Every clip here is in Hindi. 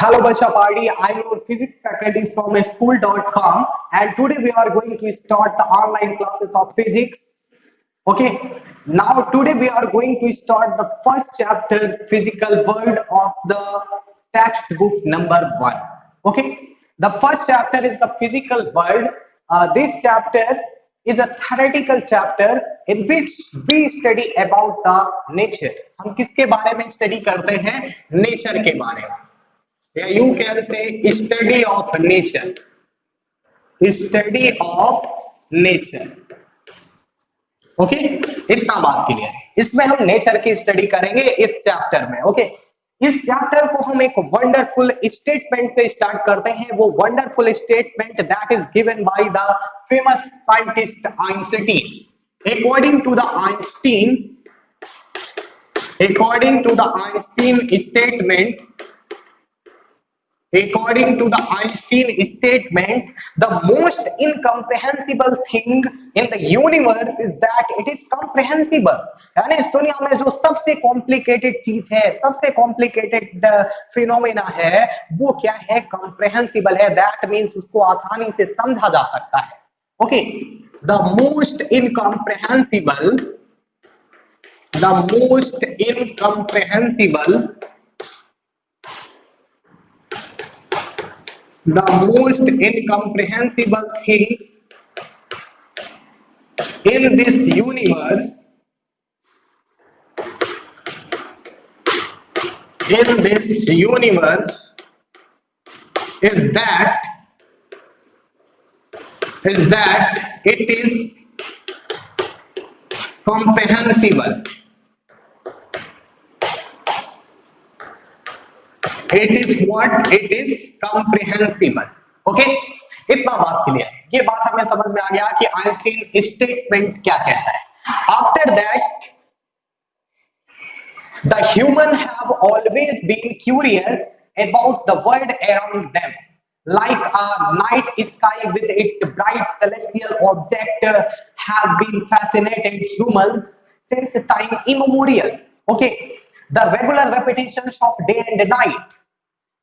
Hello Basha Party, I'm your physics faculty from school.com and today we are going to start the online classes of physics. Okay, now today we are going to start the first chapter physical world of the textbook number 1. Okay, the first chapter is the physical world. This chapter is a theoretical chapter in which we study about the nature. हम किसके बारे में स्टडी करते हैं? नेचर के बारे में. Yeah, you can say study of nature. Study of nature. Okay इतना बात क्लियर है. इसमें हम नेचर की स्टडी करेंगे इस चैप्टर में. ओके इस चैप्टर को हम एक वंडरफुल स्टेटमेंट से स्टार्ट करते हैं. वो wonderful statement that is given by the famous scientist Einstein. According to the Einstein statement. According to the Einstein statement, the most incomprehensible thing in the universe is that it is comprehensible. यानी इस दुनिया में जो सबसे कॉम्प्लिकेटेड चीज है, सबसे कॉम्प्लिकेटेड फिनोमेना है, वो क्या है? कॉम्प्रिहेंसिबल है. दैट मीन्स उसको आसानी से समझा जा सकता है. Okay the most incomprehensible thing in this universe is that it is comprehensible. It is what? It is comprehensible. Okay इतना बात क्लियर है. ये बात हमें समझ में आ गया कि आइंस्टीन स्टेटमेंट क्या कहता है. After that the human have always been curious about the world around them, like a night sky with its bright celestial object has been fascinated humans since time immemorial. Okay, the regular repetitions of day and night,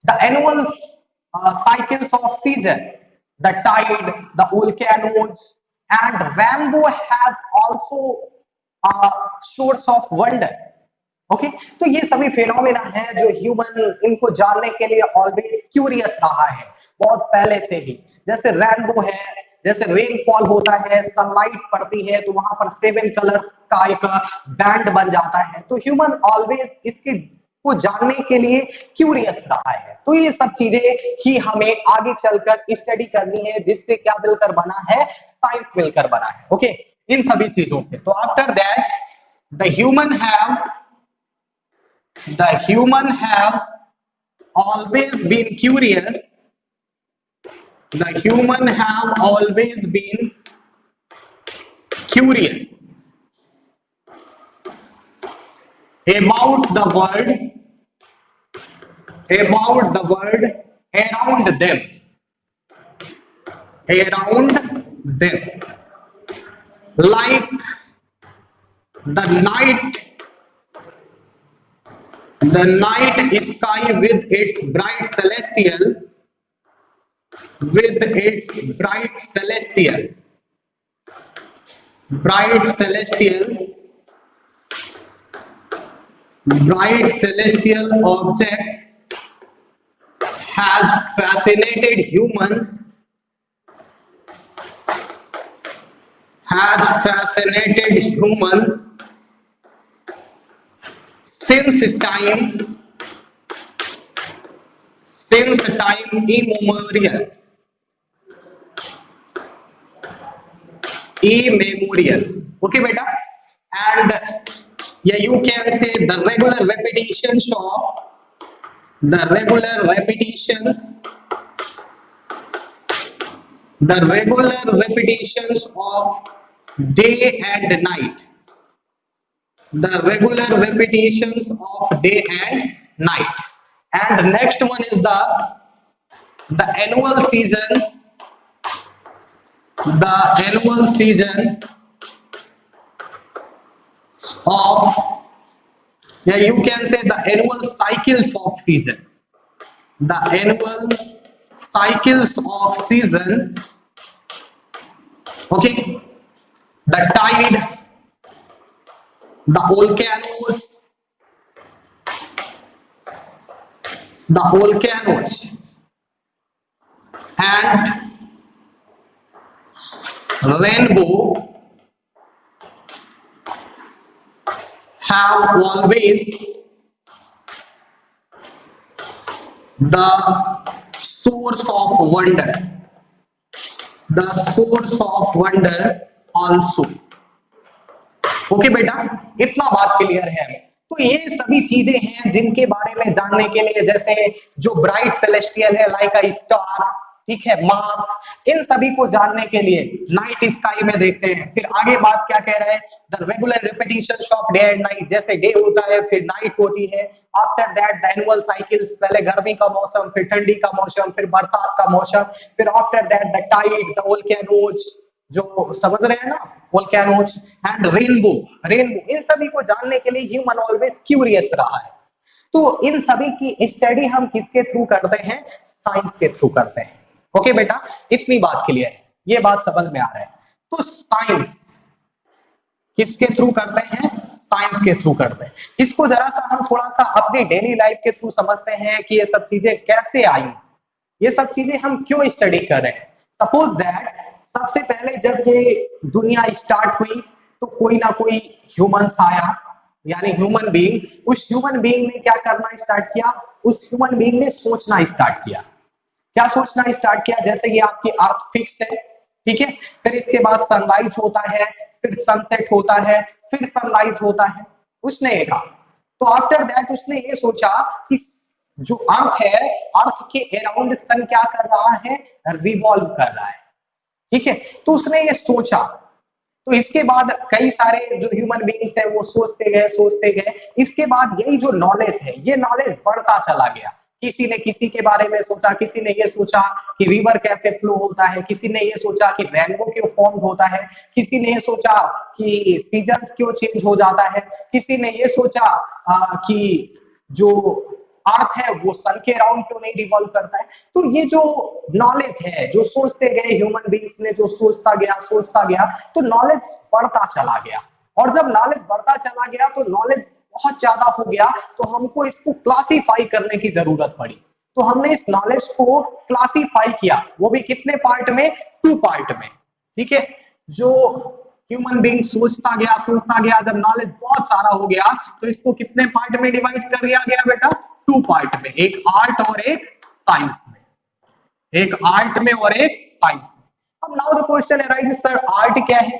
the annual cycles of season, the tide, the volcanoes, and rainbow has also a source of wonder. Okay तो ये सभी फेनोमेना है जो ह्यूमन इनको जानने के लिए ऑलवेज क्यूरियस रहा है बहुत पहले से ही. जैसे रेनबो है, जैसे रेनफॉल होता है, सनलाइट पड़ती है तो वहां पर 7 कलर्स का एक बैंड बन जाता है. तो ह्यूमन ऑलवेज इसके को जानने के लिए क्यूरियस रहा है. तो ये सब चीजें ही हमें आगे चलकर स्टडी करनी है, जिससे क्या मिलकर बना है? साइंस मिलकर बना है. ओके इन सभी चीजों से. तो after that the human have always been curious. The human have always been curious about the world around them. Like the night sky with its bright celestial objects has fascinated humans since time immemorial. Okay beta, and yeah, you can say the regular repetitions of day and night. The regular repetitions of day and night. And next one is the annual season of, yeah, you can say the annual cycles of season. the annual cycles of season, okay, the tide, the volcanoes and rainbow have always the source of wonder, the source of wonder also. Okay बेटा, इतना बात क्लियर है हमें। तो ये सभी चीजें हैं जिनके बारे में जानने के लिए, जैसे जो ब्राइट सेलेस्टियल है लाइक अ स्टार्स, ठीक है, मार्स, इन सभी को जानने के लिए नाइट स्काई में देखते हैं। फिर आगे बात क्या कह रहा है, the regular repetition of day and night, जैसे डे होता है फिर नाइट होती है। After that the annual cycles, पहले गर्मी का मौसम, फिर ठंडी का मौसम, फिर बरसात का मौसम, फिर after that the tide, the volcanoes, जो समझ रहे हैं ना, वोल्केनोज एंड रेनबो। रेनबो, इन सभी को जानने के लिए ह्यूमन ऑलवेज क्यूरियस रहा है। तो इन सभी की स्टडी हम किसके थ्रू करते हैं, साइंस के थ्रू करते हैं। ओके बेटा, इतनी बात क्लियर है, ये बात समझ में आ रहा है। तो साइंस किसके थ्रू करते हैं, साइंस के थ्रू करते हैं। इसको जरा सा हम थोड़ा सा अपने डेली लाइफ के थ्रू समझते हैं कि ये सब चीजें कैसे आई, ये सब चीजें हम क्यों स्टडी कर रहे हैं। सपोज दैट सबसे पहले जब ये दुनिया स्टार्ट हुई तो कोई ना कोई ह्यूमंस आया, यानी ह्यूमन बीइंग। उस ह्यूमन बीइंग ने क्या करना स्टार्ट किया, उस ह्यूमन बीइंग ने सोचना स्टार्ट किया। क्या सोचना स्टार्ट किया, जैसे ये आपकी अर्थ फिक्स है, ठीक है, फिर इसके बाद सनराइज होता है, फिर सनसेट होता है, फिर सनराइज होता है, उसने ये कहा। तो आफ्टर दैट उसने ये सोचा कि जो अर्थ है, अर्थ के अराउंड सन क्या कर रहा है, रिवॉल्व कर रहा है, ठीक है। तो उसने ये सोचा, तो इसके बाद कई सारे जो ह्यूमन बीइंग्स है वो सोचते गए सोचते गए। इसके बाद यही जो नॉलेज है, ये नॉलेज बढ़ता चला गया। किसी ने किसी के बारे में सोचा, किसी ने ये सोचा कि रिवर कैसे फ्लो होता है, किसी ने ये सोचा कि रेनबो क्यों फॉर्म होता है, किसी ने ये सोचा कि सीजन्स क्यों चेंज हो जाता है, किसी ने ये सोचा कि जो अर्थ है वो सन के अराउंड क्यों नहीं रिवॉल्व करता है। तो ये जो नॉलेज है, जो सोचते गए ह्यूमन बीइंग्स ने, जो सोचता गया तो नॉलेज बढ़ता चला गया। और जब नॉलेज बढ़ता चला गया तो नॉलेज बहुत ज्यादा हो गया, तो हमको इसको क्लासिफाई करने की जरूरत पड़ी। तो हमने इस नॉलेज को क्लासिफाई किया, वो भी कितने पार्ट में, 2 पार्ट में, ठीक है। जो ह्यूमन बीइंग सोचता गया, जब नॉलेज बहुत सारा हो गया तो इसको कितने पार्ट में डिवाइड कर दिया गया बेटा, 2 पार्ट में, एक आर्ट और एक साइंस में, एक आर्ट में और एक साइंस में। अब now the question arises, sir art क्या है।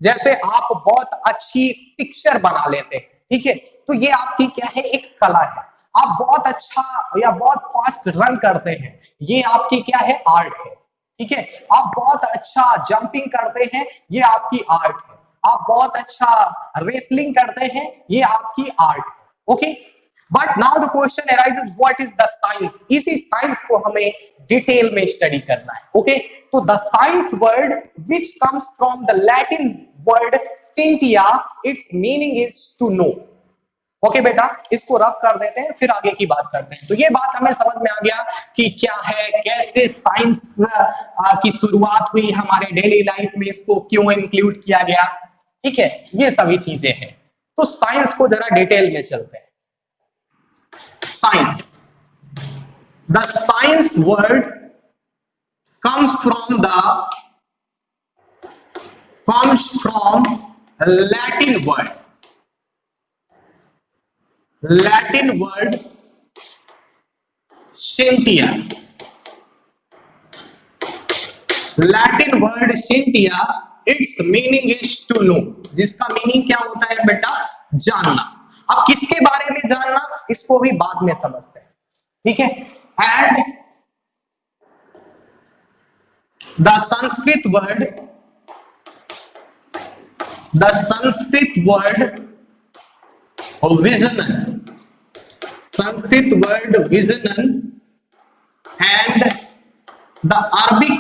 जैसे आप बहुत अच्छी पिक्चर बना लेते हैं, ठीक है, तो ये आपकी क्या है, एक कला है। आप बहुत अच्छा या बहुत फास्ट रन करते हैं, ये आपकी क्या है, आर्ट है, ठीक है। आप बहुत अच्छा जंपिंग करते हैं, ये आपकी आर्ट है। आप बहुत अच्छा रेसलिंग करते हैं, ये आपकी आर्ट है, okay. But now the question arises, what is the science. इसी साइंस को हमें डिटेल में स्टडी करना है, ओके। तो the science word which comes from the Latin word scientia, its meaning is to know. Okay बेटा, इसको रफ कर देते हैं, फिर आगे की बात करते हैं। तो ये बात हमें समझ में आ गया कि क्या है, कैसे साइंस की शुरुआत हुई हमारे डेली लाइफ में, इसको क्यों इंक्लूड किया गया, ठीक है, ये सभी चीजें हैं। तो साइंस को जरा डिटेल में चलते हैं। Science. The science word comes from Latin word. Latin word scientia. Latin word scientia, its meaning is to know. जिसका मीनिंग क्या होता है बेटा, जानना। अब किसके बारे में जानना, इसको भी बाद में समझते हैं, ठीक है। And the Sanskrit word vijnana and the Arabic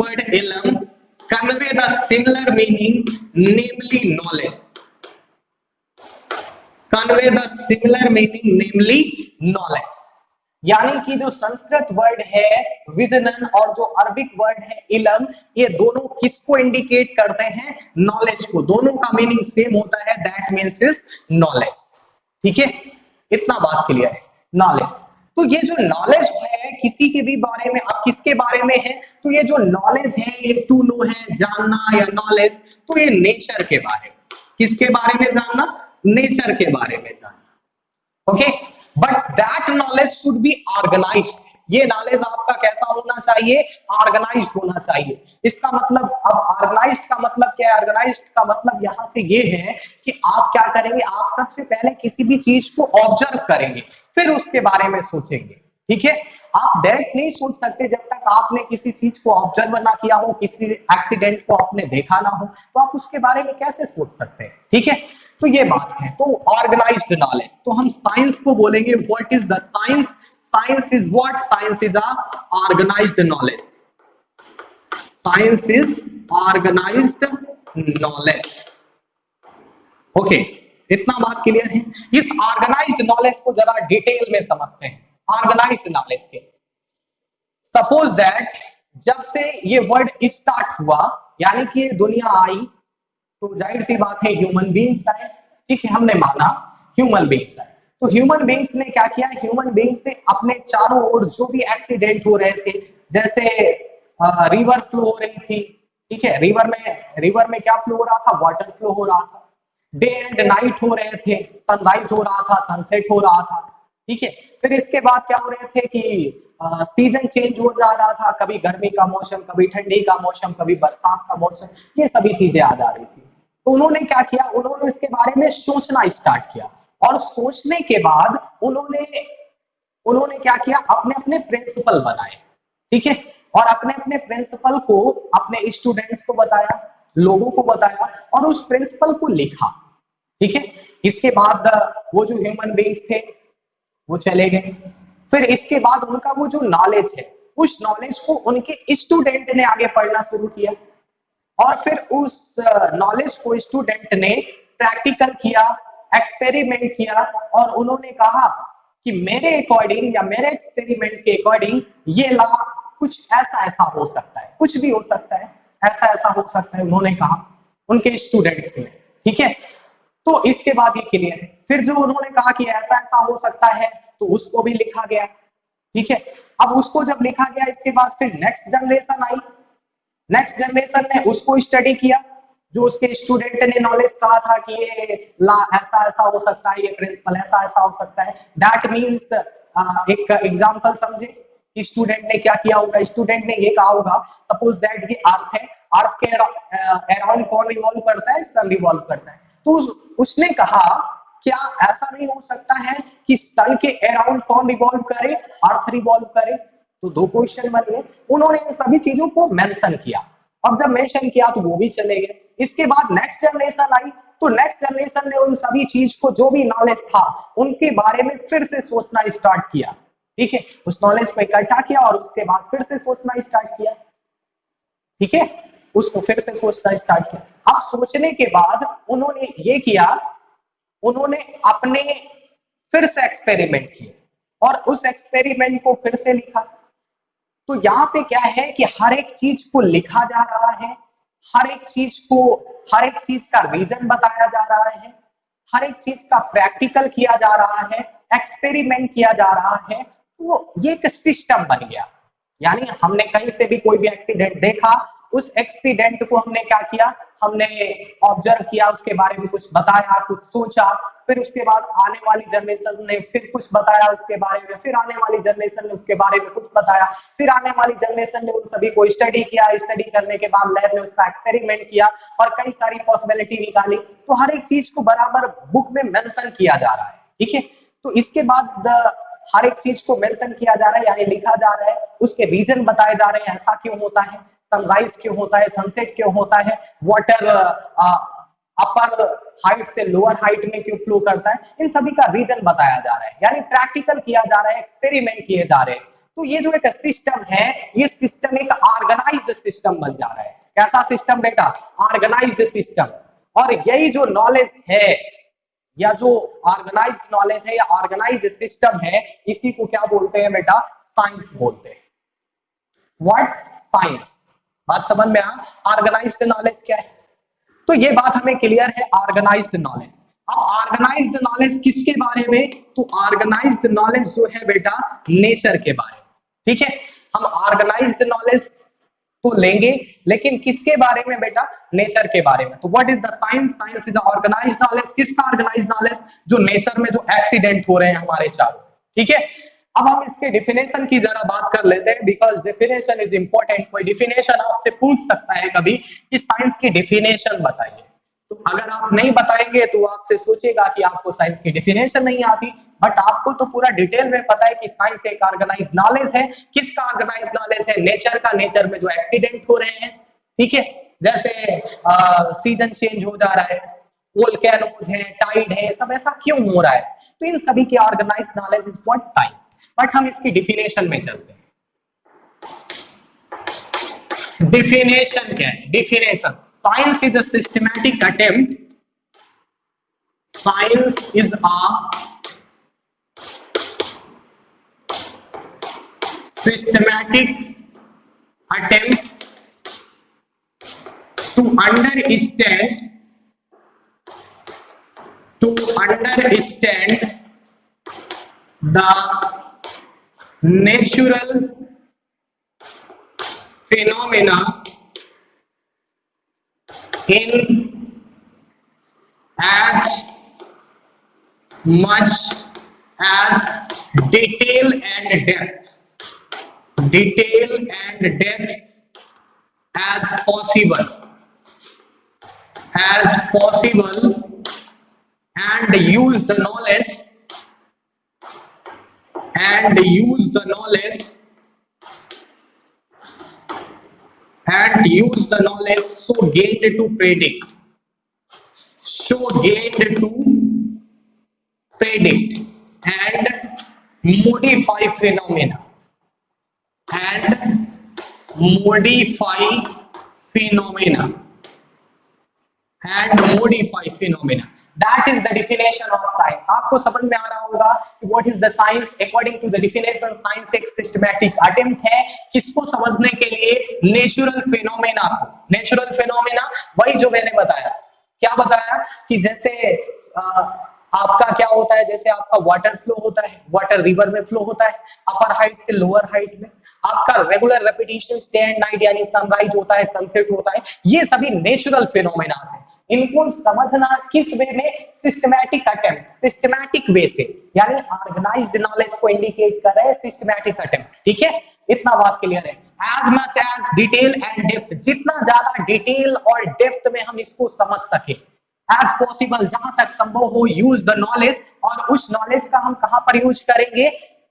word ilm convey the similar meaning, namely knowledge. Convey the similar meaning, namely knowledge. यानी कि जो संस्कृत वर्ड है विदनन और जो अरबिक वर्ड है इलम, ये दोनों किसको इंडिकेट करते हैं? नॉलेज को। दोनों का मीनिंग सेम होता है, दैट मीन्स इज नॉलेज। ठीक है, इतना बात क्लियर है। नॉलेज, तो ये जो नॉलेज है किसी के भी बारे में, अब किसके बारे में है? तो ये जो नॉलेज है, ये टू नो है, जानना या नॉलेज, तो ये नेचर के बारे में। किसके बारे में जानना? नेचर के बारे में जानना। Okay, but that knowledge should be organised. ये नॉलेज आपका कैसा होना चाहिए? ऑर्गेनाइज्ड होना चाहिए। इसका मतलब, अब ऑर्गेनाइज्ड का मतलब क्या है? ऑर्गेनाइज्ड का मतलब यहां से ये है कि आप क्या करेंगे, आप सबसे पहले किसी भी चीज को ऑब्जर्व करेंगे, फिर उसके बारे में सोचेंगे। ठीक है, आप डायरेक्ट नहीं सोच सकते जब तक आपने किसी चीज को ऑब्जर्व ना किया हो, किसी एक्सीडेंट को आपने देखा ना हो, तो आप उसके बारे में कैसे सोच सकते हैं? ठीक है, तो ये बात है। तो ऑर्गेनाइज्ड नॉलेज, तो हम साइंस को बोलेंगे what is the science? Science is what? Science is a organised knowledge. Science is organised knowledge. Okay, इतना बात क्लियर है। इस ऑर्गेनाइज्ड नॉलेज को जरा डिटेल में समझते हैं। ऑर्गेनाइज्ड नॉलेज के, सपोज दैट जब से ये वर्ड स्टार्ट हुआ, यानी कि दुनिया आई, तो जाहिर सी बात है ह्यूमन बींग्स आए। ठीक है, हमने माना ह्यूमन बींग्स आए, तो ह्यूमन बींग्स ने क्या किया? ह्यूमन बींग्स ने अपने चारों ओर जो भी एक्सीडेंट हो रहे थे, जैसे रिवर फ्लो हो रही थी, ठीक है, रिवर में क्या फ्लो हो रहा था? वाटर फ्लो हो रहा था। डे एंड नाइट हो रहे थे, सनराइज हो रहा था, सनसेट हो रहा था। ठीक है, फिर इसके बाद क्या हो रहे थे कि सीजन चेंज हो जा रहा था, कभी गर्मी का मौसम, कभी ठंडी का मौसम, कभी बरसात का मौसम, ये सभी चीजें आ जा रही थी। तो उन्होंने क्या किया? उन्होंने इसके बारे में सोचना स्टार्ट किया, और सोचने के बाद उन्होंने उन्होंने क्या किया? अपने अपने प्रिंसिपल बनाए। ठीक है, और अपने अपने प्रिंसिपल को अपने स्टूडेंट्स को बताया, लोगों को बताया, और उस प्रिंसिपल को लिखा। ठीक है, इसके बाद वो जो ह्यूमन बींग्स थे वो चले गए। फिर इसके बाद उनका वो जो नॉलेज है, उस नॉलेज को उनके स्टूडेंट ने आगे पढ़ना शुरू किया, और फिर उस नॉलेज को स्टूडेंट ने प्रैक्टिकल किया, एक्सपेरिमेंट किया, और उन्होंने कहा कि मेरे अकॉर्डिंग या मेरे एक्सपेरिमेंट के अकॉर्डिंग ये ला कुछ ऐसा ऐसा हो सकता है, कुछ भी हो सकता है, ऐसा ऐसा हो सकता है, उन्होंने कहा उनके स्टूडेंट्स ने। ठीक है, तो इसके बाद ये क्लियर है। फिर जो उन्होंने कहा कि ऐसा ऐसा हो सकता है, तो उसको भी लिखा गया। ठीक है, अब उसको जब लिखा गया, इसके बाद फिर नेक्स्ट जनरेशन आई। नेक्स्ट जनरेशन ने उसको स्टडी किया, जो उसके स्टूडेंट ने नॉलेज कहा था कि ये ला ऐसा ऐसा हो सकता है, ये प्रिंसिपल ऐसा ऐसा हो सकता है। दैट मीन्स एक एग्जांपल समझे कि स्टूडेंट ने क्या किया होगा? स्टूडेंट ने ये कहा होगा, सपोज दैट ये अर्थ है, अर्थ के अराउंड कौन रिवॉल्व करता है? सन रिवॉल्व करता है। तो उसने कहा क्या ऐसा नहीं हो सकता है कि सन के अराउंड कौन रिवॉल्व करे? अर्थ रिवॉल्व करे। तो दो क्वेश्चन बने, उन्होंने इन सभी चीजों को मेंशन किया, और जब मेंशन किया तो वो भी चले गए। इसके बाद नेक्स्ट जनरेशन आई, तो नेक्स्ट जनरेशन ने उन सभी चीज को, जो भी नॉलेज था उनके बारे में फिर से सोचना स्टार्ट किया। ठीक है, उस नॉलेज को इकट्ठा किया और उसके बाद फिर से सोचना स्टार्ट किया। ठीक है, उसको फिर से सोचना स्टार्ट किया। अब सोचने के बाद उन्होंने ये किया, उन्होंने अपने फिर से एक्सपेरिमेंट किए, और उस एक्सपेरिमेंट को फिर से लिखा। तो यहाँ पे क्या है कि हर एक चीज को लिखा जा रहा है, हर एक चीज को, हर एक चीज का रीजन बताया जा रहा है, हर एक चीज का प्रैक्टिकल किया जा रहा है, एक्सपेरिमेंट किया जा रहा है। तो ये एक सिस्टम बन गया। यानी हमने कहीं से भी कोई भी एक्सीडेंट देखा, उस एक्सीडेंट को हमने क्या किया? हमने ऑब्जर्व किया, उसके बारे में कुछ बताया, कुछ सोचा, फिर उसके बाद आने वाली जनरेशन ने फिर कुछ बताया उसके बारे में, फिर आने वाली जनरेशन ने उसके बारे में कुछ बताया, फिर आने वाली जनरेशन ने उन सभी को स्टडी किया, स्टडी करने के बाद लैब में उसका एक्सपेरिमेंट किया और कई सारी पॉसिबिलिटी निकाली। तो हर एक चीज को बराबर बुक में मेंशन किया जा रहा है। ठीक है, तो इसके बाद हर एक चीज को मेंशन किया जा रहा है, यानी लिखा जा रहा है, उसके रीजन बताए जा रहे हैं, ऐसा क्यों होता है, सनराइज क्यों होता है, सनसेट क्यों होता है, वाटर अपर हाइट से लोअर हाइट में क्यों फ्लो करता है, इन सभी का रीजन बताया जा रहा है, यानी प्रैक्टिकल किया जा रहा है, एक्सपेरिमेंट किए जा रहे हैं। तो ये जो एक सिस्टम है, ये सिस्टम एक ऑर्गेनाइज्ड सिस्टम बन जा रहा है। कैसा सिस्टम बेटा? Organised system. और यही जो नॉलेज है या जो ऑर्गेनाइज्ड नॉलेज है या ऑर्गेनाइज्ड सिस्टम है, इसी को क्या बोलते हैं बेटा? साइंस बोलते हैं। व्हाट? साइंस। बात समझ में आ? ऑर्गेनाइज्ड नॉलेज क्या है? तो ये बात हमें क्लियर है, ऑर्गेनाइज्ड नॉलेज। अब ऑर्गेनाइज्ड नॉलेज किसके बारे में? तो ऑर्गेनाइज्ड नॉलेज जो है बेटा नेचर के बारे में। ठीक है, हम ऑर्गेनाइज्ड नॉलेज तो लेंगे, लेकिन किसके बारे में बेटा? नेचर के बारे में। तो what is the science? Science is organised knowledge. किसका ऑर्गेनाइज्ड नॉलेज? जो नेचर में जो एक्सीडेंट हो रहे हैं हमारे चारों। ठीक है, अब हम इसके डिफिनेशन की जरा बात कर लेते हैं, बिकॉज डिफिनेशन इज इंपॉर्टेंट। कोई डिफिनेशन आपसे पूछ सकता है कभी कि साइंस की डिफिनेशन बताइए, तो अगर आप नहीं बताएंगे तो आपसे सोचेगा कि आपको साइंस की डिफिनेशन नहीं आती, बट आपको तो पूरा डिटेल में पता है कि साइंस एक ऑर्गेनाइज नॉलेज है। किसका ऑर्गेनाइज नॉलेज है? नेचर का। नेचर में जो एक्सीडेंट हो रहे हैं, ठीक है, जैसे सीजन चेंज हो जा रहा है, वोल्केनोज है, टाइड है, सब ऐसा क्यों हो रहा है? तो इन सभी की organise knowledge is what? Science. But हम इसकी डिफिनेशन में चलते हैं। डिफिनेशन क्या है? Definition, science is a systematic attempt, science is a systematic attempt to understand the natural phenomena in as much as detail and depth as possible and use the knowledge so gained to predict and modify phenomena That is the definition of science. आपको समझ में आ रहा होगा कि what is the science? According to the definition, science एक systematic attempt है किसको समझने के लिए? नेचुरल फेनोमेना को। नेचुरल फेनोमेना वही जो मैंने बताया। क्या बताया? कि जैसे आपका क्या होता है, जैसे आपका वाटर फ्लो होता है, वाटर रिवर में फ्लो होता है अपर हाइट से लोअर हाइट में, आपका regular repetition day and night यानी सनराइज होता है, सनसेट होता है, ये सभी नेचुरल फेनोमेना है। इनको समझना किस वे में? सिस्टमैटिक अटेम्प्ट, सिस्टमैटिक वे से, यानी ऑर्गेनाइज्ड नॉलेज को इंडिकेट कर रहे हैं सिस्टमैटिक अटेम्प्ट। ठीक है, इतना बात क्लियर है। As much as detail and depth, जितना ज्यादा डिटेल और डेप्थ में हम इसको समझ सके, एज पॉसिबल, जहां तक संभव हो, यूज द नॉलेज, और उस नॉलेज का हम कहां पर यूज करेंगे?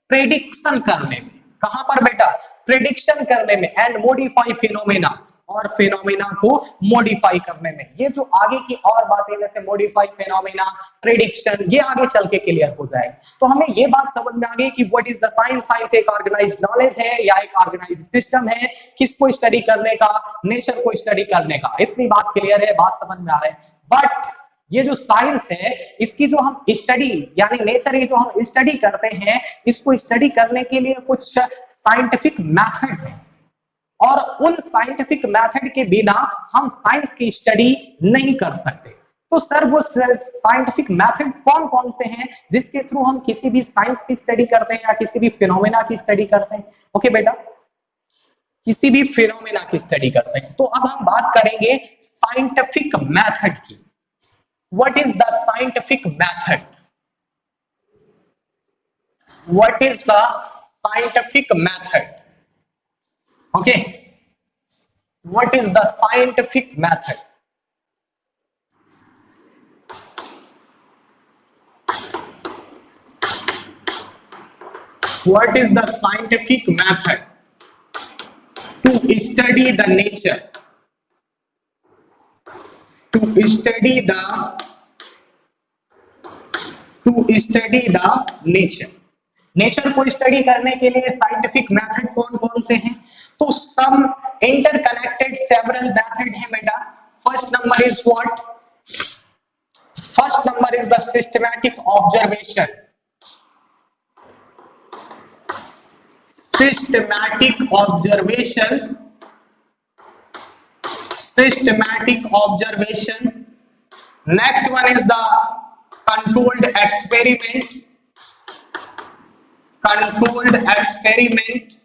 प्रेडिक्शन करने में। कहां पर बेटा? प्रेडिक्शन करने में। एंड मॉडिफाई फिनोमेना, और फिनोमेना को मॉडिफाई करने में। ये जो आगे की और बातें जैसे मॉडिफाई फिनोमेना, प्रेडिक्शन, ये आगे चल के क्लियर हो जाएगी। तो हमें ये बात समझ में आ गई कि what is the science? Science एक ऑर्गेनाइज्ड नॉलेज है या एक ऑर्गेनाइज्ड सिस्टम है, किसको स्टडी करने का? नेचर को स्टडी करने का। इतनी बात क्लियर है, बात समझ में आ रहा है। बट ये जो साइंस है, इसकी जो हम स्टडी, यानी नेचर की जो हम स्टडी करते हैं, इसको स्टडी करने के लिए कुछ साइंटिफिक मेथड है, और उन साइंटिफिक मेथड के बिना हम साइंस की स्टडी नहीं कर सकते। तो सर वो साइंटिफिक मेथड कौन कौन से हैं जिसके थ्रू हम किसी भी साइंस की स्टडी करते हैं या किसी भी फिनोमेना की स्टडी करते हैं? ओके बेटा, किसी भी फिनोमेना की स्टडी करते हैं। तो अब हम बात करेंगे साइंटिफिक मेथड की। What is the scientific method? What is the scientific method? Okay, what is the scientific method? What is the scientific method to study the nature? To study the nature. Nature को स्टडी करने के लिए साइंटिफिक मेथड कौन कौन से हैं? तो सम इंटरकनेक्टेड सेवरल मेथड है बेटा। First number is what? First number is the systematic observation. Systematic observation, systematic observation. Next one is the controlled experiment, controlled experiment.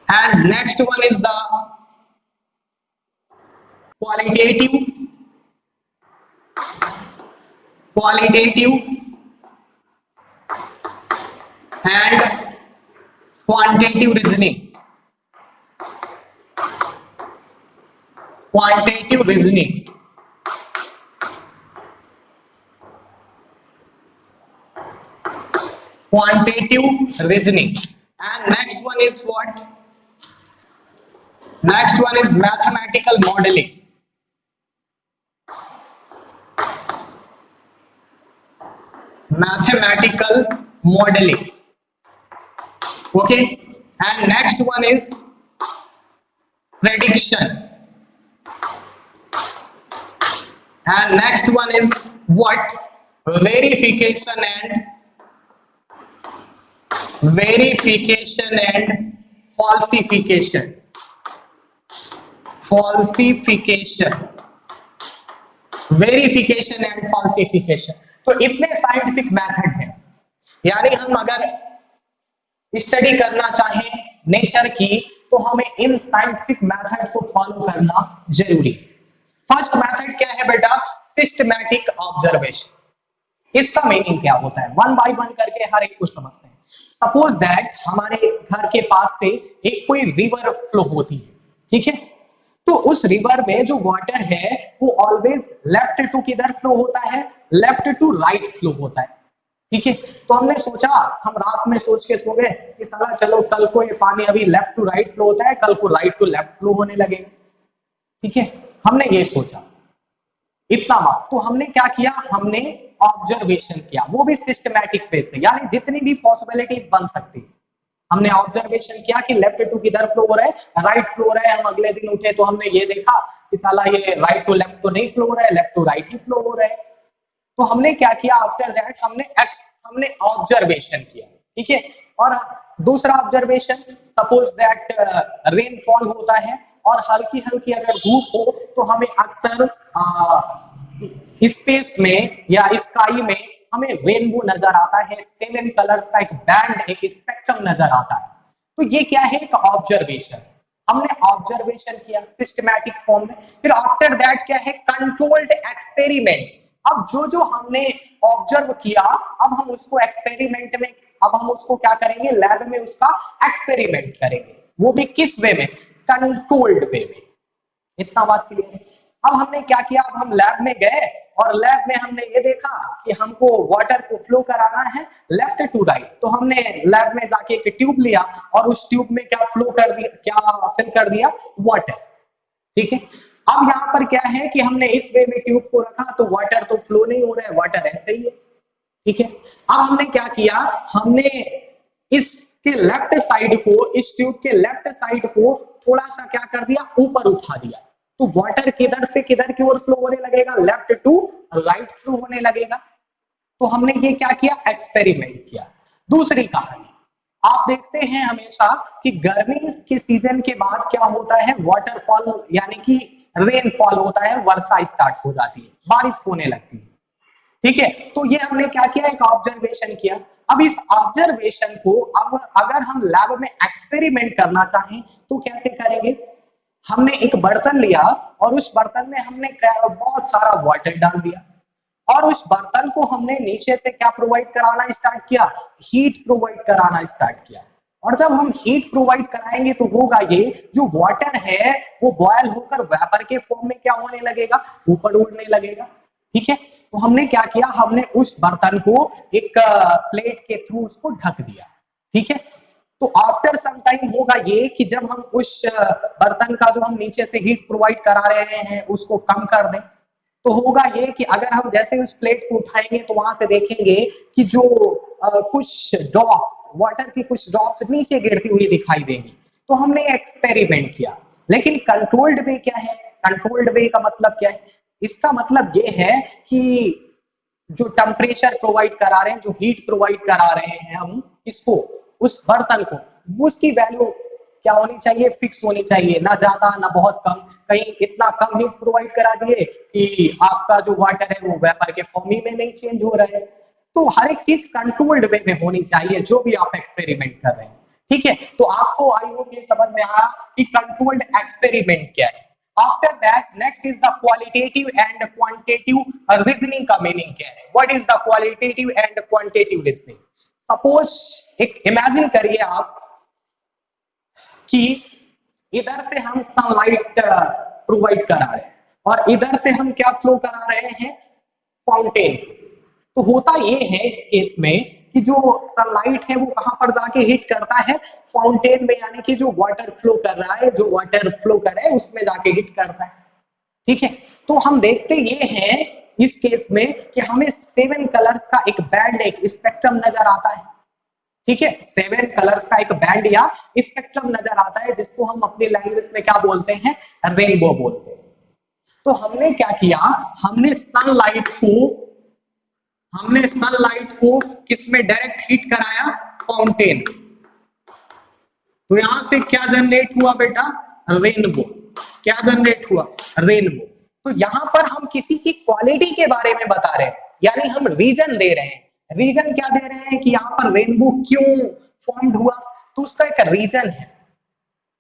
And next one is the qualitative, qualitative and quantitative reasoning, quantitative reasoning. Quantitative reasoning. And next one is what? Next one is mathematical modeling. Mathematical modeling. Okay. And next one is prediction. And next one is what? Verification and falsification. Falsification, verification and falsification. तो इतने साइंटिफिक मेथड हैं, यानी हम अगर स्टडी करना चाहें नेचर की तो हमें इन साइंटिफिक मेथड को फॉलो करना जरूरी है। फर्स्ट मेथड क्या है बेटा? Systematic observation. इसका मीनिंग क्या होता है? वन बाय वन करके हर एक को समझते हैं। सपोज दैट हमारे घर के पास से एक कोई रिवर फ्लो होती है, ठीक है? तो उस रिवर में जो वाटर है वो ऑलवेज लेफ्ट टू किधर फ्लो होता है? लेफ्ट टू राइट फ्लो होता है, ठीक है? तो हमने सोचा, हम रात में सोच के सो गए कि साला चलो कल को ये पानी अभी लेफ्ट टू राइट फ्लो होता है, कल को राइट टू लेफ्ट फ्लो होने लगेगा, ठीक है? हमने ये सोचा, इतना बात। तो हमने क्या किया? हमने ऑब्जर्वेशन किया, वो भी सिस्टमैटिक वे से, यानी जितनी भी पॉसिबिलिटीज बन सकती है हमने ऑब्जर्वेशन किया कि लेफ्ट टू किधर फ्लो हो रहा है, राइट फ्लो हो रहा है। हम अगले दिन उठे तो हमने ये देखा कि साला ये राइट टू लेफ्ट तो नहीं फ्लो हो रहा है, लेफ्ट टू राइट ही फ्लो हो रहा है। तो हमने क्या किया? आफ्टर दैट हमने ऑब्जर्वेशन किया, ठीक है? और दूसरा ऑब्जर्वेशन, सपोज दैट रेनफॉल होता है और हल्की हल्की अगर धूप हो तो हमें अक्सर स्पेस में या स्काई में हमें रेनबो नजर आता है, 7 कलर्स का एक बैंड, एक स्पेक्ट्रम नजर आता है। तो ये क्या है? एक ऑब्जर्वेशन। हमने ऑब्जर्वेशन किया सिस्टमैटिक फॉर्म में। फिर आफ्टर दैट क्या है? Controlled experiment. अब जो हमने ऑब्जर्व किया, अब हम उसको एक्सपेरिमेंट में, अब हम उसको क्या करेंगे? लैब में उसका एक्सपेरिमेंट करेंगे। वो भी किस वे में? कंट्रोल्ड वे में। इतना बात क्लियर है? अब हमने क्या किया? अब हम लैब में गए और लैब में हमने ये देखा कि हमको वाटर को फ्लो कराना है लेफ्ट टू राइट। तो हमने लैब में जाके एक ट्यूब लिया और उस ट्यूब में क्या फ्लो कर दिया, क्या फिल कर दिया? वाटर, ठीक है? अब यहाँ पर क्या है कि हमने इस वे में ट्यूब को रखा तो वाटर तो फ्लो नहीं हो रहा है, वाटर ऐसे ही है, ठीक है? अब हमने क्या किया? हमने इसके लेफ्ट साइड को, इस ट्यूब के लेफ्ट साइड को थोड़ा सा क्या कर दिया? ऊपर उठा दिया। तो वाटर किधर से किधर की ओर फ्लो होने लगेगा? लेफ्ट टू राइट फ्लो होने लगेगा। तो हमने ये क्या किया? एक्सपेरिमेंट किया। दूसरी कहानी, आप देखते हैं हमेशा कि गर्मी के सीजन के बाद क्या होता है? वाटरफॉल यानी कि रेनफॉल होता है, वर्षा स्टार्ट हो जाती है, बारिश होने लगती है, ठीक है? तो ये हमने क्या किया? एक ऑब्जर्वेशन किया। अब इस ऑब्जर्वेशन को अब अगर हम लैब में एक्सपेरिमेंट करना चाहें तो कैसे करेंगे? हमने एक बर्तन लिया और उस बर्तन में हमने बहुत सारा वाटर डाल दिया और उस बर्तन को हमने नीचे से क्या प्रोवाइड कराना स्टार्ट किया? हीट प्रोवाइड कराना स्टार्ट किया। और जब हम हीट प्रोवाइड कराएंगे तो होगा ये, जो वाटर है वो बॉयल होकर वेपर के फॉर्म में क्या होने लगेगा? ऊपर उड़ने लगेगा, ठीक है? तो हमने क्या किया? हमने उस बर्तन को एक प्लेट के थ्रू उसको ढक दिया, ठीक है? तो आफ्टर सम टाइम होगा ये कि जब हम उस बर्तन का जो हम नीचे से हीट प्रोवाइड करा रहे हैं उसको कम कर दें, तो होगा ये कि अगर हम जैसे उस प्लेट को उठाएंगे तो वहां से देखेंगे कि जो कुछ ड्रॉप्स, वाटर की कुछ ड्रॉप्स नीचे गिरती हुई दिखाई देंगी। तो हमने एक्सपेरिमेंट किया। लेकिन कंट्रोल्ड वे क्या है? कंट्रोल्ड वे का मतलब क्या है? इसका मतलब ये है कि जो टेम्परेचर प्रोवाइड करा रहे हैं, जो हीट प्रोवाइड करा रहे हैं हम इसको, उस बर्तन को, उसकी वैल्यू क्या होनी चाहिए? फिक्स होनी चाहिए, ना ज्यादा ना बहुत कम। कहीं इतना कम हीट प्रोवाइड करा दिए कि आपका जो वाटर है वो वेपर के फॉर्म ही में नहीं चेंज हो रहा है। तो हर एक चीज कंट्रोल्ड वे में होनी चाहिए जो भी आप एक्सपेरिमेंट कर रहे हैं। ठीक है, तो आपको आई होप ये समझ में आया कि कंट्रोल्ड एक्सपेरिमेंट क्या है। After that next is the qualitative and quantitative reasoning का मीनिंग क्या है? What is the qualitative and quantitative reasoning? Suppose एक इमेजिन करिए आप कि इधर से हम सनलाइट प्रोवाइड करा रहे हैं और इधर से हम क्या फ्लो करा रहे हैं? फाउंटेन। तो होता ये है इस केस में कि जो सनलाइट है वो कहां पर जाके हिट करता है? फाउंटेन में, यानी कि जो वाटर फ्लो कर रहा है, जो वाटर फ्लो कर रहा है उसमें जाके हिट करता है। ठीक है, तो हम देखते ये हैं इस केस में कि हमें 7 कलर्स का एक बैंड, एक स्पेक्ट्रम नजर आता है। ठीक है, 7 कलर्स का एक बैंड या स्पेक्ट्रम नजर आता है, जिसको हम अपनी लैंग्वेज में क्या बोलते हैं? रेनबो बोलते हैं। तो हमने क्या किया? हमने सनलाइट को किसमें डायरेक्ट हिट कराया? फाउंटेन। तो यहां से क्या जनरेट हुआ बेटा? रेनबो। क्या जनरेट हुआ? रेनबो। तो यहां पर हम किसी की क्वालिटी के बारे में बता रहे हैं, यानी हम रीजन दे रहे हैं। रीजन क्या दे रहे हैं कि यहां पर रेनबो क्यों फॉर्म्ड हुआ? तो उसका एक रीजन है।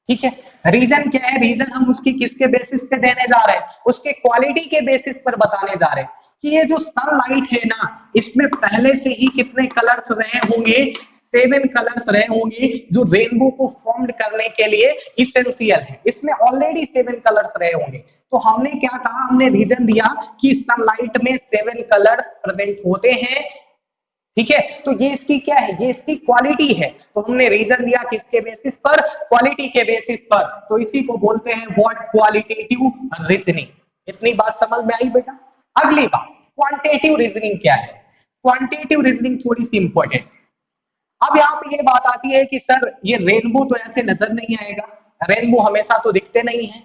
ठीक है, रीजन क्या है? रीजन हम उसकी किसके बेसिस पे देने जा रहे हैं? उसके क्वालिटी के बेसिस पर बताने जा रहे हैं कि ये जो सनलाइट है ना, इसमें पहले से ही कितने कलर्स रहे होंगे? 7 कलर्स रहे होंगे, जो रेनबो को फॉर्म करने के लिए इसेंशियल है। इसमें ऑलरेडी 7 कलर्स रहे होंगे। तो हमने क्या कहा? हमने रीजन दिया कि सनलाइट में 7 कलर्स प्रेजेंट होते हैं। ठीक है, तो ये इसकी क्या है? ये इसकी क्वालिटी है। तो हमने रीजन दिया किसके बेसिस पर? क्वालिटी के बेसिस पर। तो इसी को बोलते हैं व्हाट? Qualitative reasoning. इतनी बात समझ में आई बेटा? अगली बात, क्वांटिटेटिव रीजनिंग क्या है? क्वांटिटेटिव रीजनिंग थोड़ी सी इंपॉर्टेंट। अब यहाँ पे ये बात आती है कि सर ये रेनबो तो ऐसे नजर नहीं आएगा, रेनबो हमेशा तो दिखते नहीं है,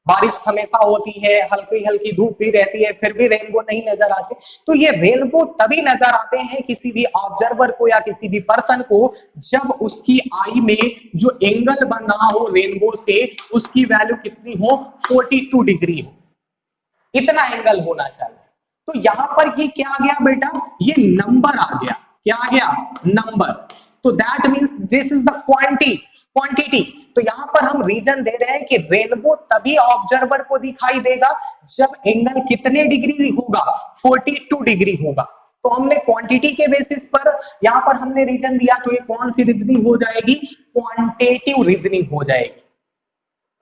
बारिश हमेशा होती है, हल्की हल्की धूप भी रहती है, फिर भी रेनबो नहीं नजर आते। तो ये रेनबो तभी नजर आते हैं किसी भी ऑब्जर्वर को या किसी भी पर्सन को, जब उसकी आई में जो एंगल बन रहा हो रेनबो से, उसकी वैल्यू कितनी हो? 42 डिग्री हो। इतना एंगल होना चाहिए। तो यहां पर ये क्या आ गया बेटा? ये नंबर आ गया। क्या आ गया? नंबर। तो that means this is the quantity. तो यहां पर हम रीजन दे रहे हैं कि रेनबो तभी ऑब्जर्वर को दिखाई देगा जब एंगल कितने डिग्री होगा? 42 डिग्री होगा। तो हमने क्वांटिटी के बेसिस पर यहां पर हमने रीजन दिया, तो ये कौन सी रीजनिंग हो जाएगी? क्वांटिटेटिव रीजनिंग हो जाएगी।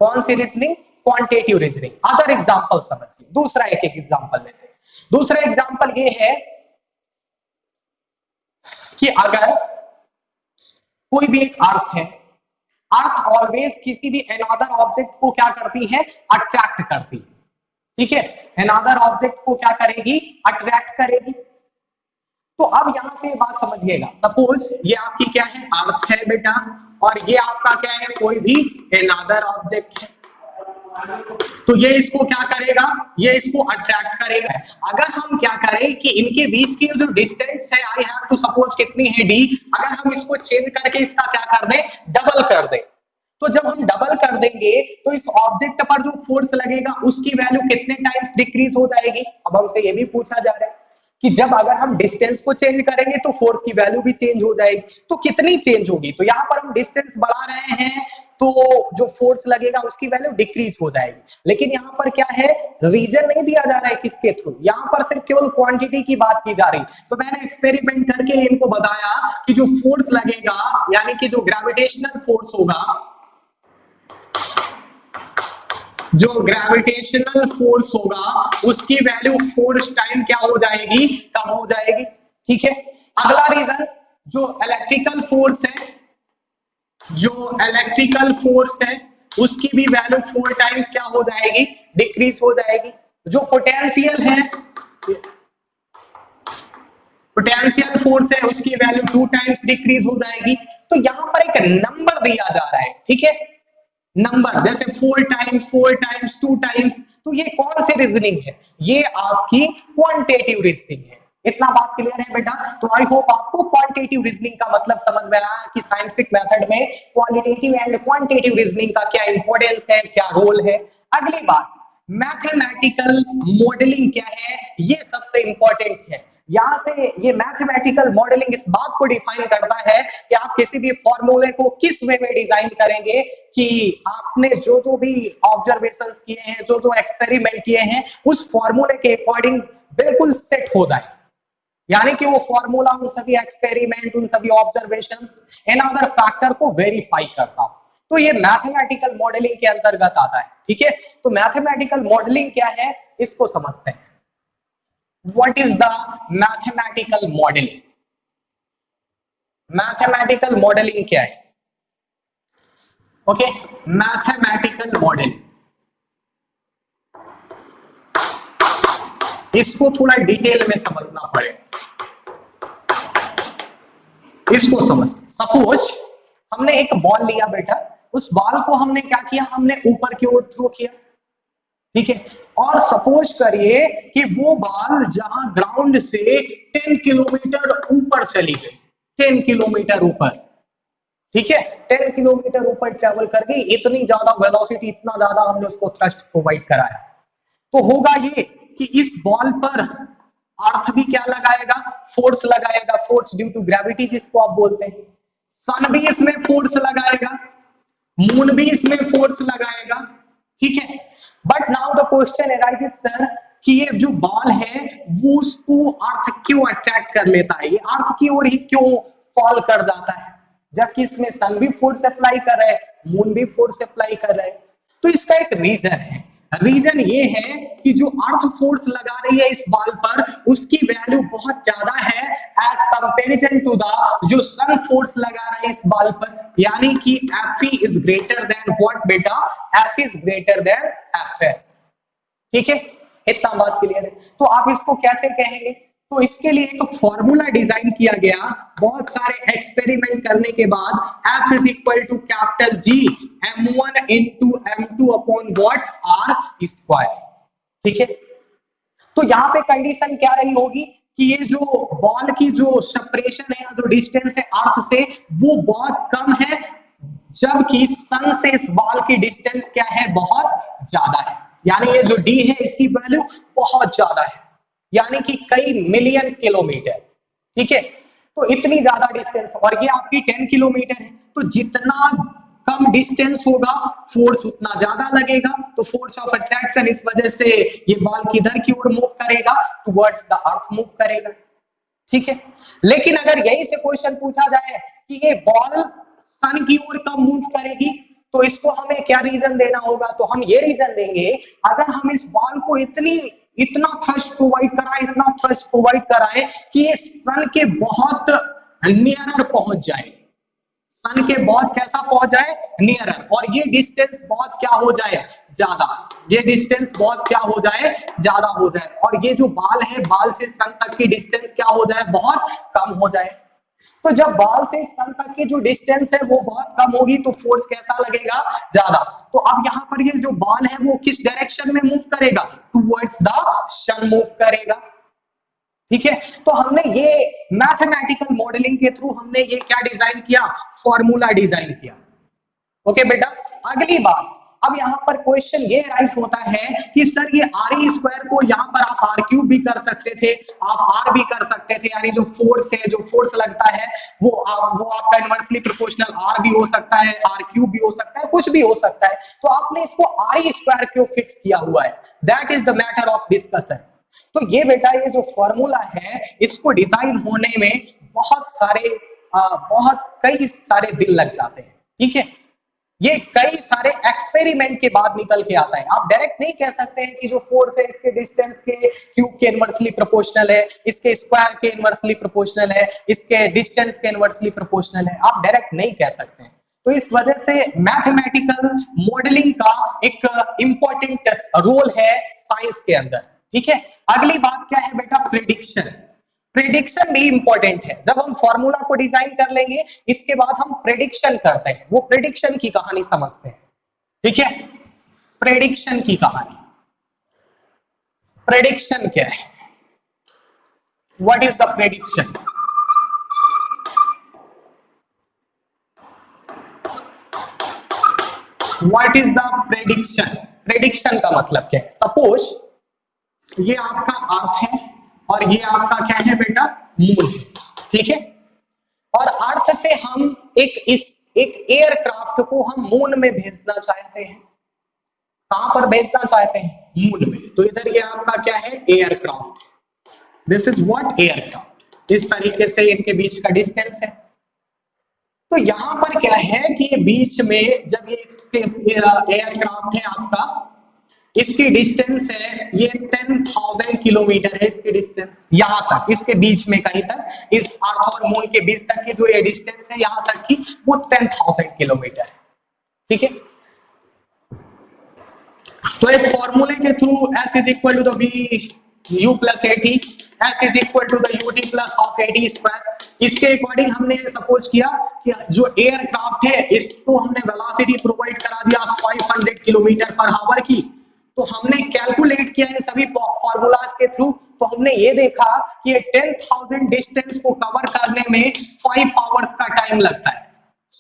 कौन सी reasoning? Quantitative reasoning. Other example समझिए, दूसरा एक एक एग्जांपल लेते हैं। दूसरा एग्जांपल ये है कि अगर कोई भी एक अर्थ है, अर्थ ऑलवेज किसी भी अनदर ऑब्जेक्ट को क्या करती है? अट्रैक्ट करती है। ठीक है, अनदर ऑब्जेक्ट को क्या करेगी? अट्रैक्ट करेगी। तो अब यहां से बात समझिएगा, सपोज ये आपकी क्या है? अर्थ है बेटा, और ये आपका क्या है? कोई भी अनदर ऑब्जेक्ट है। तो ये इसको क्या करेगा? ये इसको अट्रैक्ट करेगा। अगर हम क्या करें कि इनके बीच की जो डिस्टेंस है, आई हैव टू सपोज कितनी है? डी। अगर हम इसको चेंज करके इसका क्या कर दें? डबल कर दें। तो जब हम डबल कर देंगे तो इस ऑब्जेक्ट पर जो फोर्स लगेगा उसकी वैल्यू कितने टाइम्स डिक्रीज हो जाएगी? अब हमसे ये भी पूछा जा रहा है कि जब अगर हम डिस्टेंस को चेंज करेंगे तो फोर्स की वैल्यू भी चेंज हो जाएगी। तो कितनी चेंज होगी? तो यहां पर हम डिस्टेंस बढ़ा रहे हैं तो जो फोर्स लगेगा उसकी वैल्यू डिक्रीज हो जाएगी। लेकिन यहाँ पर क्या है? रीजन नहीं दिया जा रहा है किसके थ्रू, यहाँ पर सिर्फ केवल क्वांटिटी की बात की जा रही। तो मैंने एक्सपेरिमेंट करके इनको बताया कि जो फोर्स लगेगा, यानी कि जो ग्रेविटेशनल फोर्स होगा, जो ग्रेविटेशनल फोर्स होगा उसकी वैल्यू फोर्स टाइम क्या हो जाएगी? कम हो जाएगी। ठीक है, अगला रीजन, जो इलेक्ट्रिकल फोर्स है, जो इलेक्ट्रिकल फोर्स है उसकी भी वैल्यू 4 टाइम्स क्या हो जाएगी? डिक्रीज हो जाएगी। जो पोटेंशियल है, पोटेंशियल फोर्स है उसकी वैल्यू 2 टाइम्स डिक्रीज हो जाएगी। तो यहां पर एक नंबर दिया जा रहा है, ठीक है, नंबर जैसे 4 टाइम्स 2 टाइम्स, तो ये कौन सी रीजनिंग है, ये आपकी क्वांटिटेटिव रीजनिंग है। इतना बात क्लियर है बेटा? तो आई होप आपको क्वांटिटेटिव रीजनिंग का मतलब समझ में आया कि साइंटिफिक मेथड में क्वालिटेटिव एंड क्वांटिटेटिव रीजनिंग का क्या इंपॉर्टेंस है, क्या रोल है। अगली बात, मैथमेटिकल मॉडलिंग क्या है, ये सबसे इंपॉर्टेंट है। यहां से ये मैथमेटिकल मॉडलिंग इस बात को डिफाइन करता है कि आप किसी भी फॉर्मूले को किस वे में डिजाइन करेंगे कि आपने जो जो भी ऑब्जर्वेशंस किए हैं, जो जो एक्सपेरिमेंट किए हैं, उस फॉर्मूले के अकॉर्डिंग बिल्कुल सेट हो जाए। यानी कि वो फॉर्मूला उन सभी एक्सपेरिमेंट, उन सभी ऑब्जर्वेशंस एंड अदर फैक्टर को वेरीफाई करता हो। तो ये मैथमेटिकल मॉडलिंग के अंतर्गत आता है, ठीक है। तो मैथमेटिकल मॉडलिंग क्या है, इसको समझते हैं। What is the mathematical modeling? Mathematical modelling क्या है? ओके, मैथमेटिकल मॉडलिंग, इसको थोड़ा डिटेल में समझना पड़ेगा। इसको समझ, सपोज हमने एक बॉल लिया बेटा, उस बॉल को हमने क्या किया, हमने ऊपर की ओर थ्रो किया, ठीक है। और सपोज करिए कि वो बॉल जहां ग्राउंड से 10 किलोमीटर ऊपर चली गई, 10 किलोमीटर ऊपर, ठीक है, 10 किलोमीटर ऊपर ट्रेवल कर गई, इतनी ज्यादा वेलोसिटी, इतना ज्यादा हमने उसको थ्रस्ट प्रोवाइड कराया, तो होगा ये कि इस बॉल पर अर्थ भी क्या लगाएगा, फोर्स लगाएगा, फोर्स ड्यू टू ग्रेविटी जिसको आप बोलते हैं। सन भी इसमें फोर्स लगाएगा, मून भी इसमें फोर्स लगाएगा, ठीक है। But now the question arises sir कि ये जो बॉल है वो उसको अर्थ क्यों अट्रैक्ट कर लेता है, ये अर्थ की ओर ही क्यों फॉल कर जाता है, जबकि इसमें सन भी फोर्स अप्लाई कर रहा है, मून भी फोर्स अप्लाई कर रहा है। तो इसका एक रीजन है, रीजन ये है कि जो अर्थ फोर्स लगा रही है इस बॉल पर, उसकी वैल्यू बहुत ज्यादा है एज कंपैरिजन टू द जो सन फोर्स लगा रहा है इस बॉल पर, यानी कि F is greater than what बेटा, F is greater than Fs, ठीक है। इतना बात क्लियर है? तो आप इसको कैसे कहेंगे, तो इसके लिए एक फॉर्मूला डिजाइन किया गया, बहुत सारे एक्सपेरिमेंट करने के बाद, F is equal to capital G m1 into m2 upon what r square, ठीक है। तो यहाँ पे कंडीशन क्या रही होगी कि ये जो बॉल की जो सेपरेशन है या जो डिस्टेंस है अर्थ से, वो बहुत कम है, जबकि सन से इस बॉल की डिस्टेंस क्या है, बहुत ज्यादा है। यानी ये जो d है इसकी वैल्यू बहुत ज्यादा है, यानी कि कई मिलियन किलोमीटर, ठीक है। तो इतनी ज्यादा डिस्टेंस, और ये आपकी 10 किलोमीटर है, तो जितना कम डिस्टेंस होगा फोर्स उतना ज्यादा लगेगा, तो फोर्स ऑफ अट्रैक्शन इस वजह से ये बॉल किधर की ओर मूव करेगा, टुवर्ड्स द अर्थ मूव करेगा, ठीक है। लेकिन अगर यही से क्वेश्चन पूछा जाए कि ये बॉल सन की ओर कब मूव करेगी, तो इसको हमें क्या रीजन देना होगा, तो हम ये रीजन देंगे, अगर हम इस बॉल को इतना थ्रस्ट प्रोवाइड कराए, इतना थ्रस्ट प्रोवाइड कराए कि ये सन के बहुत नियरर पहुंच जाए, सन के बहुत कैसा पहुंच जाए, नियरर, और ये डिस्टेंस बहुत क्या हो जाए, ज्यादा, ये डिस्टेंस बहुत क्या हो जाए, ज्यादा हो जाए, और ये जो बाल है, बाल से सन तक की डिस्टेंस क्या हो जाए, बहुत कम हो जाए। तो जब बाल से सन तक की जो डिस्टेंस है वो बहुत कम होगी, तो फोर्स कैसा लगेगा, ज्यादा। तो अब यहाँ पर ये जो बॉल है वो किस डायरेक्शन में मूव करेगा, टुवर्ड्स द सन मूव करेगा, ठीक है। तो हमने ये मैथमेटिकल मॉडलिंग के थ्रू हमने ये क्या डिजाइन किया, फॉर्मूला डिजाइन किया, ओके बेटा। अगली बात, अब यहाँ पर क्वेश्चन ये राइज होता है कि सर ये आर स्क्वायर को यहाँ पर आप आर क्यूब भी कर सकते थे, आप आर भी कर सकते थे, यानी जो फोर्स है, जो फोर्स लगता है वो आपका इनवर्सली प्रोपोर्शनल आर भी हो सकता है, आर क्यूब भी हो सकता है, कुछ भी हो सकता है। तो आपने इसको आर स्क्वायर क्यों फिक्स किया हुआ है, that is the matter of discussion. तो ये बेटा ये जो फॉर्मूला है इसको डिजाइन होने में बहुत कई सारे दिन लग जाते हैं, ठीक है। ये कई सारे एक्सपेरिमेंट के बाद निकल के आता है, आप डायरेक्ट नहीं कह सकते हैं कि जो फोर्स है इसके डिस्टेंस के क्यूब के इनवर्सली प्रोपोर्शनल है, इसके स्क्वायर के इनवर्सली प्रोपोर्शनल है, इसके डिस्टेंस के इनवर्सली प्रोपोर्शनल है, आप डायरेक्ट नहीं कह सकते हैं। तो इस वजह से मैथमेटिकल मॉडलिंग का एक इंपॉर्टेंट रोल है साइंस के अंदर, ठीक है। अगली बात क्या है बेटा, प्रिडिक्शन। प्रेडिक्शन भी इंपॉर्टेंट है। जब हम फॉर्मूला को डिजाइन कर लेंगे, इसके बाद हम प्रेडिक्शन करते हैं, वो प्रेडिक्शन की कहानी समझते हैं। ठीक है, प्रेडिक्शन की कहानी। प्रेडिक्शन क्या है? What is the prediction? What is the prediction? Prediction का मतलब क्या है? सपोज ये आपका अर्थ है और ये आपका क्या है बेटा? मून है। ठीक है, और अर्थ से हम एक एयरक्राफ्ट को हम मून में भेजना चाहते हैं। कहां पर भेजना चाहते हैं? मून में। तो इधर ये आपका क्या है? Aircraft. This is what? Aircraft. इस तरीके से इनके बीच का डिस्टेंस है। तो यहां पर क्या है कि ये बीच में जब ये इसके एयरक्राफ्ट है आपका, इसकी डिस्टेंस है ये 10,000 किलोमीटर है। इसकी डिस्टेंस यहां तक, इसके बीच में कहीं तक, इस अर्थ और मून के बीच तक की जो ये डिस्टेंस है यहां तक की, वो 10,000 किलोमीटर है। ठीक है, तो एक फॉर्मूले के through S is equal to the v u plus a t, s is equal to the u t plus of a t square. इसके अकॉर्डिंग हमने सपोज किया कि जो एयरक्राफ्ट है इसको हमने वेलोसिटी प्रोवाइड करा दिया 500 किलोमीटर पर आवर की। तो हमने कैलकुलेट किया है सभी फॉर्मूलाज के थ्रू। तो हमने ये देखा कि ये 10,000 डिस्टेंस को कवर करने में 5 आवर्स का टाइम लगता है।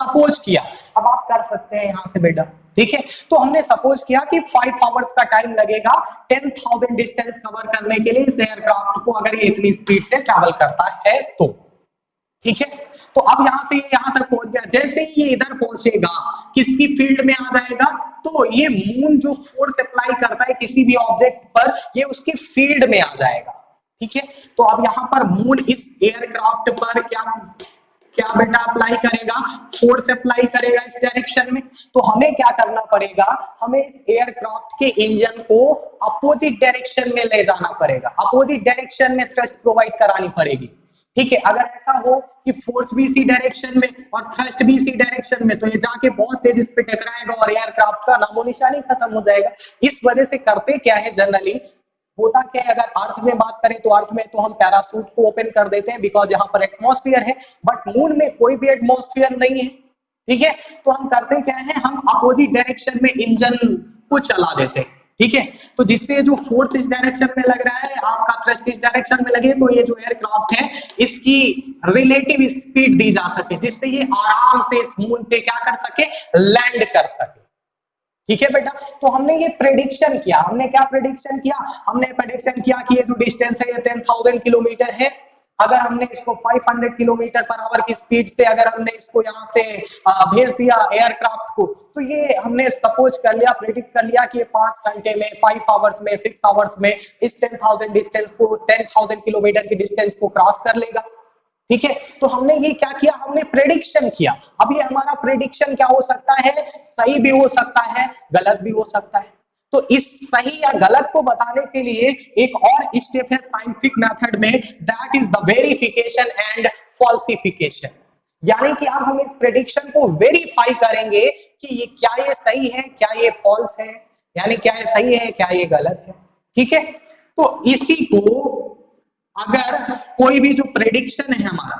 सपोज किया, अब आप कर सकते हैं यहां से बेटा। ठीक है, तो हमने सपोज किया कि 5 आवर्स का टाइम लगेगा 10,000 डिस्टेंस कवर करने के लिए इस एयरक्राफ्ट को, अगर ये इतनी स्पीड से ट्रैवल करता है तो। ठीक है, तो अब यहां से ये यहां तक पहुंच गया। जैसे ही ये इधर पहुंचेगा, किसकी फील्ड में आ जाएगा? तो ये मून जो फोर्स अप्लाई करता है किसी भी ऑब्जेक्ट पर, ये उसकी फील्ड में आ जाएगा। ठीक है, तो अब यहां पर मून इस एयरक्राफ्ट पर क्या क्या बेटा अप्लाई करेगा? फोर्स अप्लाई करेगा इस डायरेक्शन में। तो हमें क्या करना पड़ेगा? हमें इस एयरक्राफ्ट के इंजन को अपोजिट डायरेक्शन में ले जाना पड़ेगा, अपोजिट डायरेक्शन में थ्रस्ट प्रोवाइड करानी पड़ेगी। ठीक है, अगर ऐसा हो कि फोर्स भी इसी डायरेक्शन में और थ्रस्ट भी इसी डायरेक्शन में, तो ये जाके बहुत तेज इस पे टकराएगा और एयरक्राफ्ट का नामो निशानी खत्म हो जाएगा। इस वजह से करते क्या है जनरली, होता क्या है, अगर अर्थ में बात करें तो अर्थ में तो हम पैरासूट को ओपन कर देते हैं बिकॉज यहाँ पर एटमॉस्फेयर है, बट मून में कोई भी एटमॉस्फेयर नहीं है। ठीक है, तो हम करते क्या है, हम अपोजिट डायरेक्शन में इंजन को चला देते हैं। ठीक है, तो जिससे जो फोर्स इस डायरेक्शन में लग रहा है, आपका थ्रस्ट इस डायरेक्शन में लगे, तो ये जो एयरक्राफ्ट है इसकी रिलेटिव स्पीड दी जा सके, जिससे ये आराम से इस मून पे क्या कर सके? लैंड कर सके। ठीक है बेटा, तो हमने ये प्रेडिक्शन किया। हमने क्या प्रेडिक्शन किया? हमने प्रेडिक्शन किया कि ये जो डिस्टेंस है ये 10,000 किलोमीटर है। अगर हमने इसको 500 किलोमीटर पर आवर की स्पीड से अगर हमने इसको यहाँ से भेज दिया एयरक्राफ्ट को, तो ये हमने सपोज कर लिया, प्रेडिक्ट कर लिया कि ये 5 घंटे में, 5 आवर्स में, 6 आवर्स में इस 10,000 डिस्टेंस को, 10,000 किलोमीटर की डिस्टेंस को क्रॉस कर लेगा। ठीक है, तो हमने ये क्या किया? हमने प्रेडिक्शन किया। अब ये हमारा प्रेडिक्शन क्या हो सकता है? सही भी हो सकता है, गलत भी हो सकता है। तो इस सही या गलत को बताने के लिए एक और स्टेप है साइंटिफिक मेथड में, that is the verification and falsification. यानी कि अब हम इस प्रेडिक्शन को वेरीफाई करेंगे कि ये क्या ये सही है, क्या ये फॉल्स है, यानी क्या ये सही है, क्या ये गलत है। ठीक है, तो इसी को अगर कोई भी जो प्रेडिक्शन है हमारा,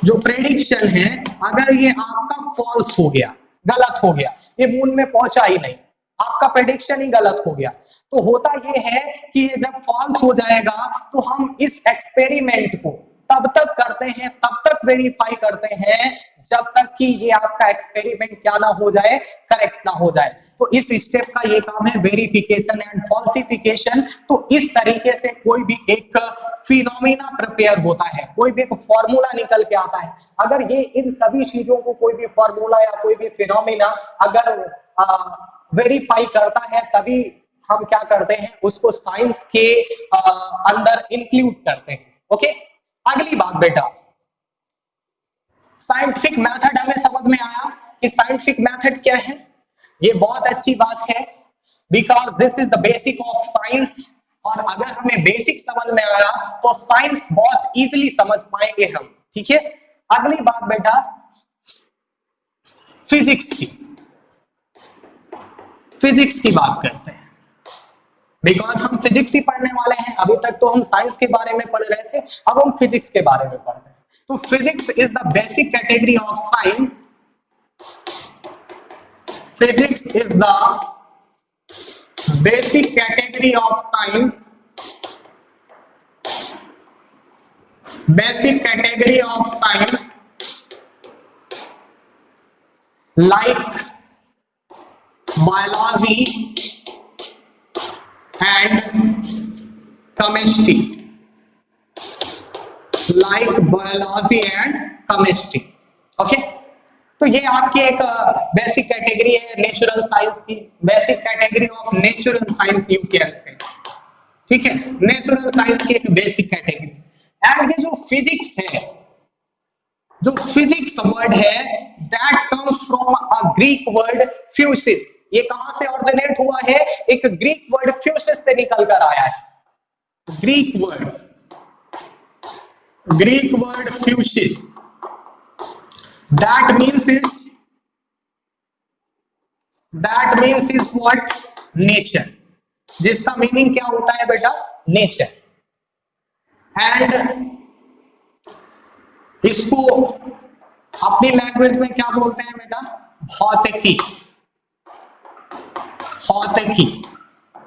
जो प्रेडिक्शन है, अगर ये आपका फॉल्स हो गया, गलत हो गया, ये मून में पहुंचा ही नहीं, आपका प्रेडिक्शन ही गलत हो गया, तो होता ये है कि ये जब फॉल्स हो जाएगा तो हम इस एक्सपेरिमेंट को तब तक करते हैं, तब तक वेरीफाई करते हैं जब तक कि ये आपका एक्सपेरिमेंट क्या ना हो जाए, करेक्ट ना हो जाए। तो इस स्टेप का ये काम है वेरिफिकेशन एंड फॉल्सिफिकेशन। तो इस तरीके से कोई भी एक फिनोमिना प्रिपेयर होता है, कोई भी एक फॉर्मूला निकल के आता है। अगर ये इन सभी चीजों को कोई भी फॉर्मूला या कोई भी फिनोमिना अगर वेरीफाई करता है, तभी हम क्या करते हैं, उसको साइंस के अंदर इंक्लूड करते हैं। ओके, अगली बात बेटा, साइंटिफिक मेथड हमें समझ में आया कि साइंटिफिक मेथड क्या है। ये बहुत अच्छी बात है because this is the basic of science. और अगर हमें बेसिक समझ में आया तो साइंस बहुत इजीली समझ पाएंगे हम। ठीक है, अगली बात बेटा फिजिक्स की, फिजिक्स की बात करते हैं। बिकॉज हम फिजिक्स ही पढ़ने वाले हैं। अभी तक तो हम साइंस के बारे में पढ़ रहे थे, अब हम फिजिक्स के बारे में पढ़ रहे हैं। तो physics is the basic category of science. Physics is the basic category of science, basic category of science like biology and chemistry, like biology and chemistry। Okay, तो ये आपकी एक बेसिक कैटेगरी है नेचुरल साइंस की, basic category of natural science you can say. ठीक है, नेचुरल साइंस की एक बेसिक कैटेगरी। एंड ये जो फिजिक्स है, जो फिजिक्स वर्ड है, that comes from a Greek word physis. ये कहां से ऑरिजिनेट हुआ है? एक ग्रीक वर्ड फ्यूसिस से निकल कर आया है। Greek word physis, that means is what? Nature. जिसका मीनिंग क्या होता है बेटा? नेचर। एंड इसको अपनी लैंग्वेज में क्या बोलते हैं बेटा? भौतिकी। भौतिकी,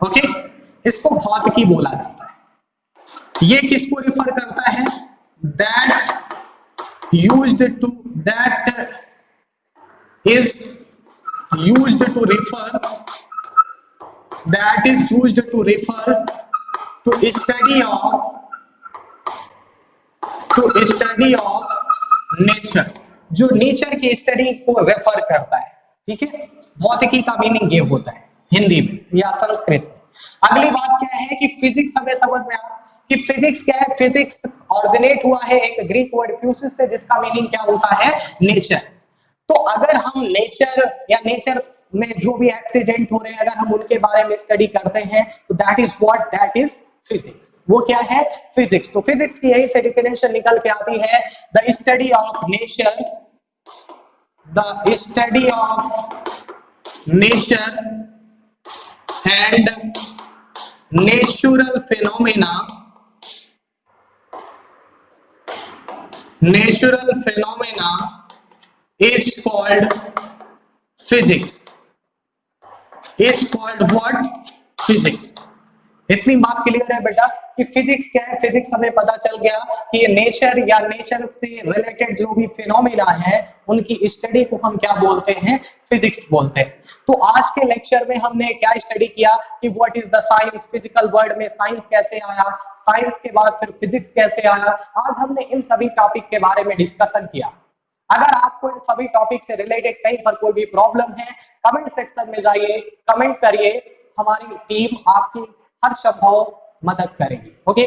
ओके, इसको भौतिकी बोला जाता है। ये किसको रिफर करता है? That is used to refer to study of nature, जो नेचर की स्टडी को रेफर करता है। ठीक है, भौतिकी का मीनिंग ये होता है हिंदी में या संस्कृत में। अगली बात क्या है कि फिजिक्स हमें समझ में आया कि फिजिक्स क्या है। फिजिक्स ऑरिजिनेट हुआ है एक ग्रीक वर्ड फ्यूसिस से, जिसका मीनिंग क्या होता है? नेचर। तो अगर हम नेचर या नेचर में जो भी एक्सीडेंट हो रहे हैं, अगर हम उनके बारे में स्टडी करते हैं, तो दैट इज फिजिक्स। वो क्या है? फिजिक्स। तो फिजिक्स की यही से डिफिनेशन निकल के आती है, the study of nature, and natural phenomena is called physics, what? Physics। इतनी बात क्लियर है बेटा कि फिजिक्स क्या है। फिजिक्स हमें पता चल गया कि ये नेचर या नेचर से रिलेटेड जो भी फिनोमेना है, उनकी स्टडी को हम क्या बोलते हैं? फिजिक्स बोलते हैं। तो आज के लेक्चर में हमने क्या स्टडी किया कि what is the science. Physical word में साइंस कैसे आया, साइंस के बाद फिर फिजिक्स कैसे आया। आज हमने इन सभी टॉपिक के बारे में डिस्कशन किया। अगर आपको इन सभी टॉपिक से रिलेटेड कहीं पर कोई भी प्रॉब्लम है, कमेंट सेक्शन में जाइए, कमेंट करिए। हमारी टीम आपकी हर संभव मदद करेगी। ओके।